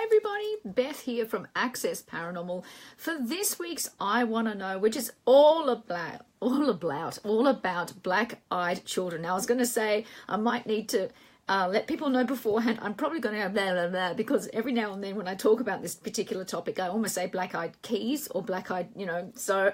Hi everybody, Beth here from Access Paranormal for this week's I Want to Know, which is all about black-eyed children. Now I was going to say I might need to let people know beforehand. I'm probably going to go blah, blah, blah, because every now and then when I talk about this particular topic, I almost say black-eyed keys or black-eyed, so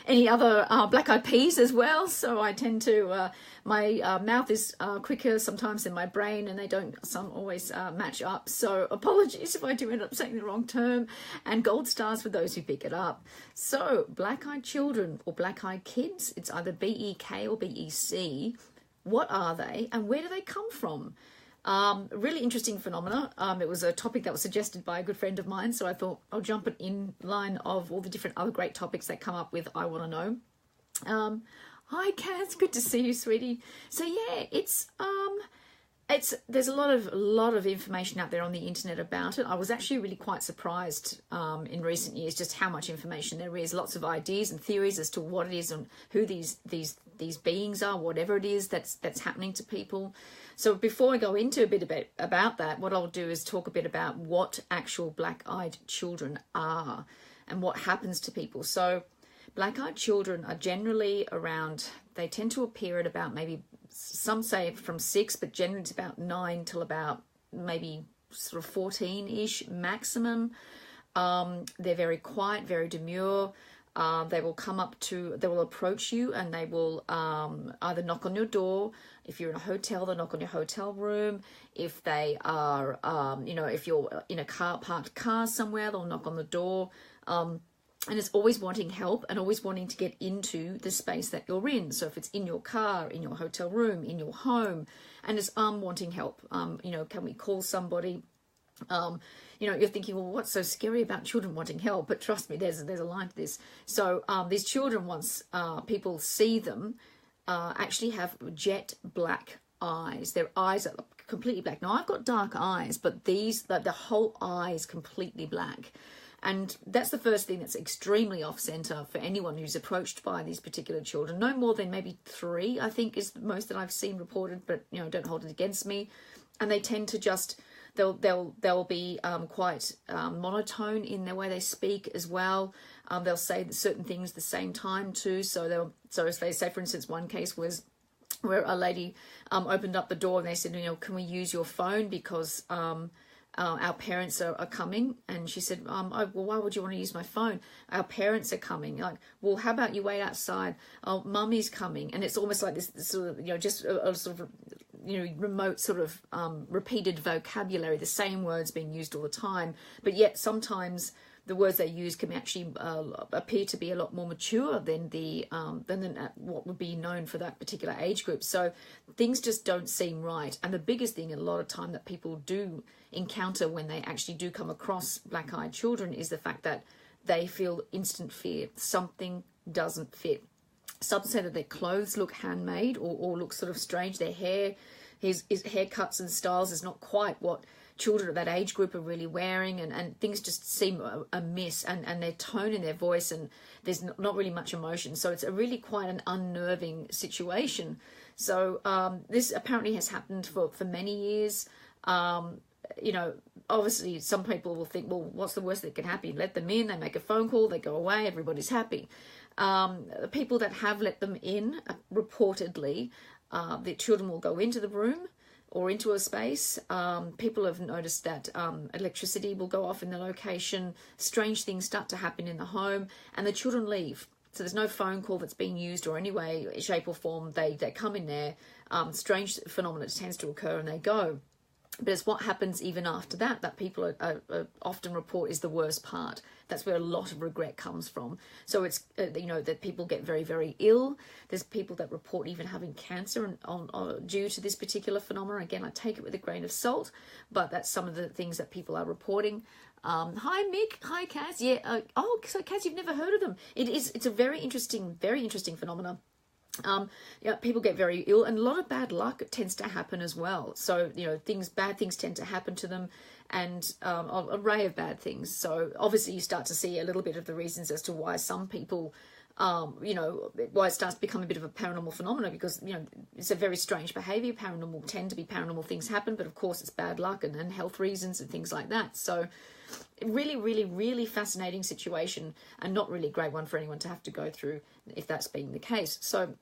any other black-eyed peas as well. So I tend to, my mouth is quicker sometimes than my brain, and they don't always match up. So apologies if I do end up saying the wrong term, and gold stars for those who pick it up. So black-eyed children or black-eyed kids, it's either B-E-K or B-E-C. What are they and where do they come from? Really interesting phenomena. It was a topic that was suggested by a good friend of mine, so I thought I'll jump it in line of all the different other great topics that come up with I Want to Know. Hi Kaz, good to see you, sweetie. So yeah, there's a lot of information out there on the internet about it. I was actually really quite surprised in recent years just how much information there is. Lots of ideas and theories as to what it is and who these beings are, whatever it is that's happening to people. So before I go into a bit about that, what I'll do is talk a bit about what actual black-eyed children are and what happens to people. So black-eyed children are generally around, they tend to appear at about maybe, some say from 6, but generally it's about 9 till about maybe sort of 14-ish maximum. They're very quiet, very demure. They will they will approach you, and they will either knock on your door. If you're in a hotel, they'll knock on your hotel room. If they are, if you're in a parked car somewhere, they'll knock on the door. And it's always wanting help and always wanting to get into the space that you're in. So if it's in your car, in your hotel room, in your home, and it's wanting help, can we call somebody? You're thinking, well, what's so scary about children wanting help? But trust me, there's a line to this. So these children, once people see them, actually have jet black eyes. Their eyes are completely black. Now, I've got dark eyes, but the whole eye is completely black. And that's the first thing that's extremely off-center for anyone who's approached by these particular children. No more than maybe 3, I think, is the most that I've seen reported, but, don't hold it against me. And they tend to just, they'll be quite monotone in their way they speak as well. They'll say certain things at the same time too. So as they say, for instance, one case was where a lady opened up the door and they said, can we use your phone because our parents are coming? And she said, well, why would you want to use my phone? Our parents are coming. Like, well, how about you wait outside? Oh, mummy's coming. And it's almost like this sort of, just a sort of, remote sort of repeated vocabulary, the same words being used all the time. But yet sometimes the words they use can actually appear to be a lot more mature than what would be known for that particular age group. So things just don't seem right. And the biggest thing a lot of time that people do encounter when they actually do come across black-eyed children is the fact that they feel instant fear. Something doesn't fit. Some say that their clothes look handmade or look sort of strange. Their hair, his haircuts and styles is not quite what children of that age group are really wearing, and things just seem amiss, and their tone in their voice, and there's not really much emotion. So it's really quite an unnerving situation. So this apparently has happened for many years. Obviously some people will think, well, what's the worst that can happen? Let them in, they make a phone call, they go away, everybody's happy. People that have let them in, reportedly, the children will go into the room or into a space. People have noticed that electricity will go off in the location, strange things start to happen in the home, and the children leave. So there's no phone call that's being used or any way, shape or form. They come in there, strange phenomena tends to occur, and they go. But it's what happens even after that people are often report is the worst part. That's where a lot of regret comes from. So it's, that people get very, very ill. There's people that report even having cancer due to this particular phenomenon. Again, I take it with a grain of salt, but that's some of the things that people are reporting. Hi, Mick. Hi, Kaz. Yeah. So Kaz, you've never heard of them. It's a very interesting phenomenon. People get very ill, and a lot of bad luck tends to happen as well. So, bad things tend to happen to them, and an array of bad things. So obviously you start to see a little bit of the reasons as to why some people you know, why it starts to become a bit of a paranormal phenomenon, because, you know, it's a very strange behavior. Paranormal tend to be paranormal things happen, but of course it's bad luck and health reasons and things like that. So really, really, really fascinating situation, and not really a great one for anyone to have to go through if that's being the case. So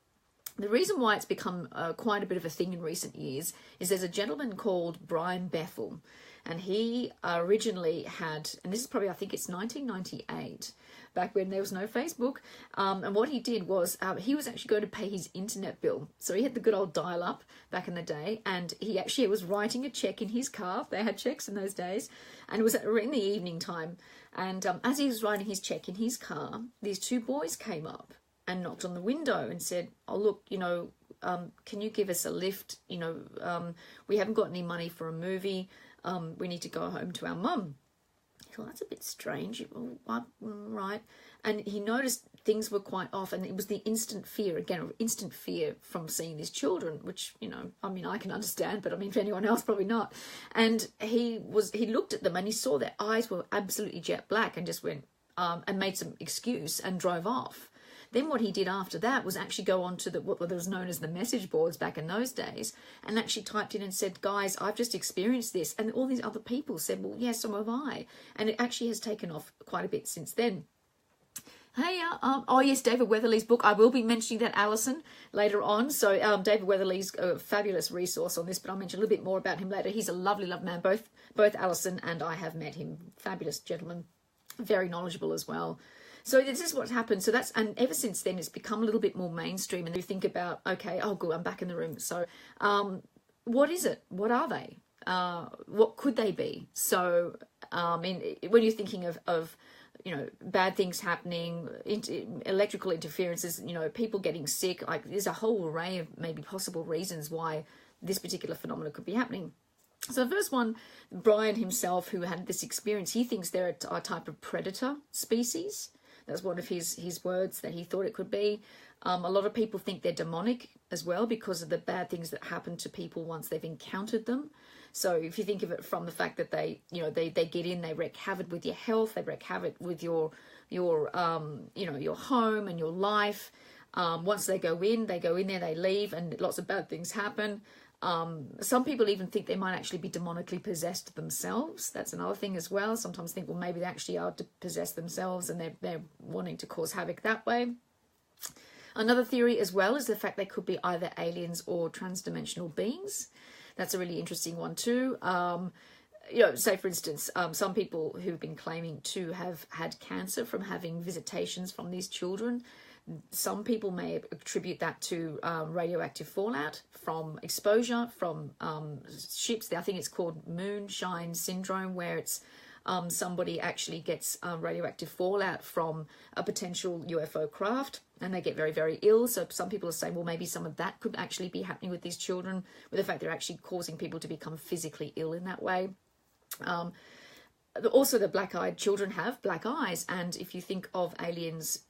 the reason why it's become quite a bit of a thing in recent years is there's a gentleman called Brian Bethel, and he originally had, and this is probably, I think it's 1998, back when there was no Facebook, and what he did was he was actually going to pay his internet bill. So he had the good old dial-up back in the day, and he actually was writing a check in his car. They had checks in those days, and it was in the evening time. And as he was writing his check in his car, these two boys came up and knocked on the window and said, "Oh, look, you know, can you give us a lift? You know, we haven't got any money for a movie. We need to go home to our mum." He thought, that's a bit strange. Right. And he noticed things were quite off, and it was the instant fear from seeing these children, which, you know, I mean, I can understand, but I mean, for anyone else, probably not. And he looked at them and he saw their eyes were absolutely jet black, and just went, and made some excuse and drove off. Then what he did after that was actually go on to what was known as the message boards back in those days, and actually typed in and said, "Guys, I've just experienced this." And all these other people said, "Well, yes, so have I." And it actually has taken off quite a bit since then. Hey, oh yes, David Weatherly's book. I will be mentioning that, Alison, later on. So David Weatherly's a fabulous resource on this, but I'll mention a little bit more about him later. He's a lovely, lovely man. Both Alison and I have met him. Fabulous gentleman, very knowledgeable as well. So this is what's happened. So and ever since then, it's become a little bit more mainstream. And you think about, okay, oh, good, I'm back in the room. So what is it? What are they? What could they be? So, when you're thinking of you know, bad things happening, electrical interferences, you know, people getting sick, like there's a whole array of maybe possible reasons why this particular phenomenon could be happening. So the first one, Brian himself, who had this experience, he thinks they're a type of predator species. That's one of his words that he thought it could be. A lot of people think they're demonic as well because of the bad things that happen to people once they've encountered them. So if you think of it from the fact that they get in, they wreak havoc with your health, they wreak havoc with your home and your life. Once they go in there, they leave, and lots of bad things happen. Some people even think they might actually be demonically possessed themselves. That's another thing as well. Sometimes think, well, maybe they actually are possessed themselves and they're wanting to cause havoc that way. Another theory as well is the fact they could be either aliens or transdimensional beings. That's a really interesting one too. Say for instance, some people who've been claiming to have had cancer from having visitations from these children. Some people may attribute that to radioactive fallout from exposure from ships. I think it's called moonshine syndrome, where it's somebody actually gets radioactive fallout from a potential UFO craft, and they get very, very ill. So some people are saying, well, maybe some of that could actually be happening with these children, with the fact they're actually causing people to become physically ill in that way. Also, the black-eyed children have black eyes, and if you think of aliens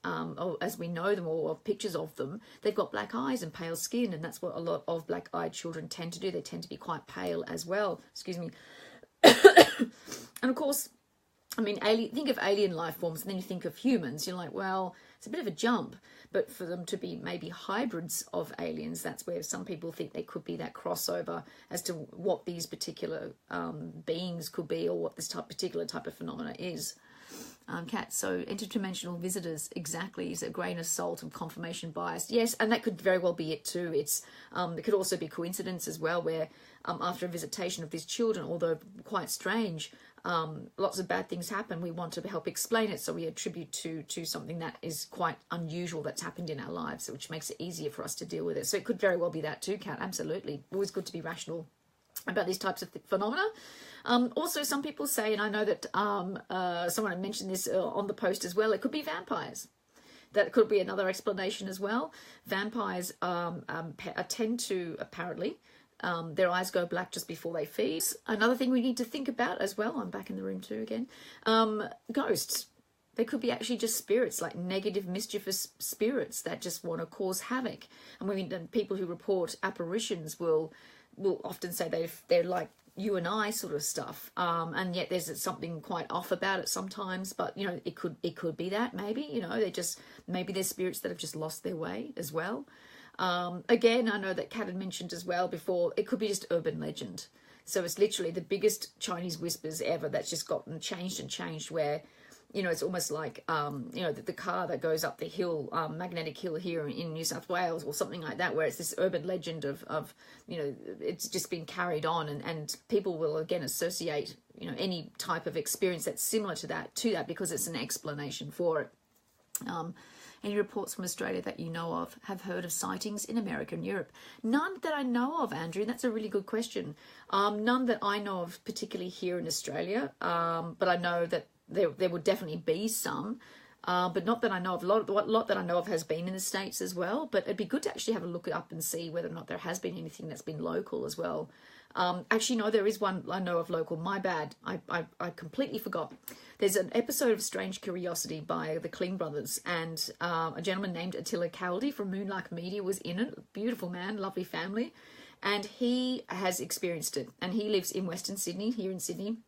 as we know them, or pictures of them, they've got black eyes and pale skin, and that's what a lot of black-eyed children tend to do. They tend to be quite pale as well. Excuse me. And of course, I mean, think of alien life forms, and then you think of humans. You're like, well, it's a bit of a jump, but for them to be maybe hybrids of aliens, that's where some people think there could be that crossover as to what these particular beings could be, or what this particular type of phenomena is. Kat, so interdimensional visitors, exactly, is a grain of salt of confirmation bias. Yes, and that could very well be it too. It could also be coincidence as well, where after a visitation of these children, although quite strange, lots of bad things happen. We want to help explain it, so we attribute to something that is quite unusual that's happened in our lives, which makes it easier for us to deal with it. So it could very well be that too, Kat. Absolutely, always good to be rational about these types of phenomena. Also, some people say, and I know that someone had mentioned this on the post as well, it could be vampires. That could be another explanation as well. Vampires tend to, apparently, their eyes go black just before they feed. Another thing we need to think about as well, I'm back in the room too again, ghosts. They could be actually just spirits, like negative, mischievous spirits that just want to cause havoc. And people who report apparitions will often say they're like you and I sort of stuff, and yet there's something quite off about it sometimes. But you know, it could be that maybe, you know, maybe there's spirits that have just lost their way as well. Again, I know that Kat had mentioned as well before, it could be just urban legend. So it's literally the biggest Chinese whispers ever that's just gotten changed and changed, where, you know, it's almost like, you know, the car that goes up the hill, Magnetic Hill here in New South Wales or something like that, where it's this urban legend of you know, it's just been carried on, and people will again associate, you know, any type of experience that's similar to that because it's an explanation for it. Any reports from Australia that you know of have heard of sightings in America and Europe? None that I know of, Andrew. That's a really good question. None that I know of, particularly here in Australia, but I know that there would definitely be some, but not that I know of. A lot that I know of has been in the States as well, but it'd be good to actually have a look up and see whether or not there has been anything that's been local as well. Actually, no, there is one I know of local. My bad. I completely forgot. There's an episode of Strange Curiosity by the Kling brothers, and a gentleman named Attila Caldi from Moonlark Media was in it. Beautiful man, lovely family. And he has experienced it. And he lives in Western Sydney, here in Sydney.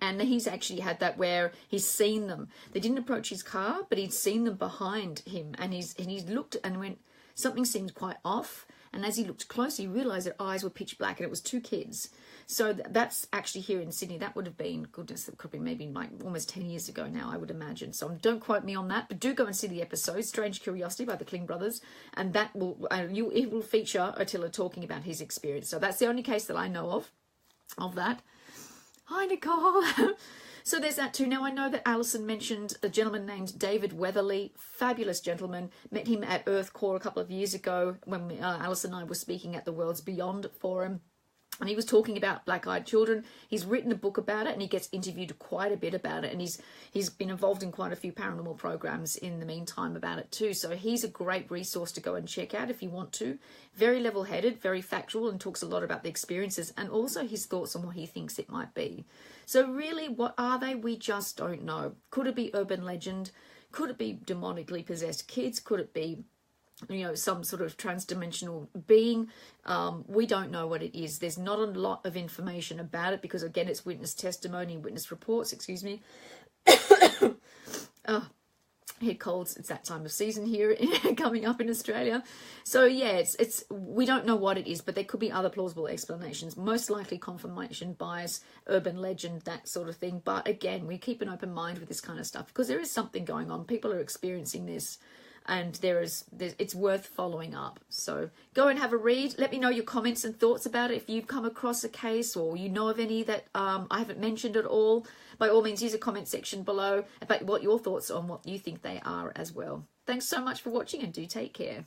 And he's actually had that where he's seen them. They didn't approach his car, but he'd seen them behind him. And he's looked and went, something seemed quite off. And as he looked close, he realised their eyes were pitch black, and it was two kids. So that's actually here in Sydney. That would have been, goodness, it could be maybe like almost 10 years ago now, I would imagine. So don't quote me on that, but do go and see the episode, Strange Curiosity by the Kling brothers. And that will, it will feature Attila talking about his experience. So that's the only case that I know of that. Hi, Nicole. So there's that too. Now, I know that Alison mentioned a gentleman named David Weatherly, fabulous gentleman. Met him at Earth Core a couple of years ago when Alison and I were speaking at the Worlds Beyond Forum. And he was talking about black-eyed children. He's written a book about it, and he gets interviewed quite a bit about it. And he's been involved in quite a few paranormal programs in the meantime about it too. So he's a great resource to go and check out if you want to. Very level-headed, very factual, and talks a lot about the experiences and also his thoughts on what he thinks it might be. So really, what are they? We just don't know. Could it be urban legend? Could it be demonically possessed kids? Could it be, you know, some sort of trans-dimensional being? We don't know what it is. There's not a lot of information about it because, again, it's witness testimony, witness reports, excuse me. Oh, head colds. It's that time of season here coming up in Australia. So yeah, it's we don't know what it is, but there could be other plausible explanations. Most likely confirmation bias, urban legend, that sort of thing. But again, we keep an open mind with this kind of stuff because there is something going on. People are experiencing this. And it's worth following up. So go and have a read. Let me know your comments and thoughts about it. If you've come across a case or you know of any that I haven't mentioned at all, by all means, use a comment section below about what your thoughts on what you think they are as well. Thanks so much for watching, and do take care.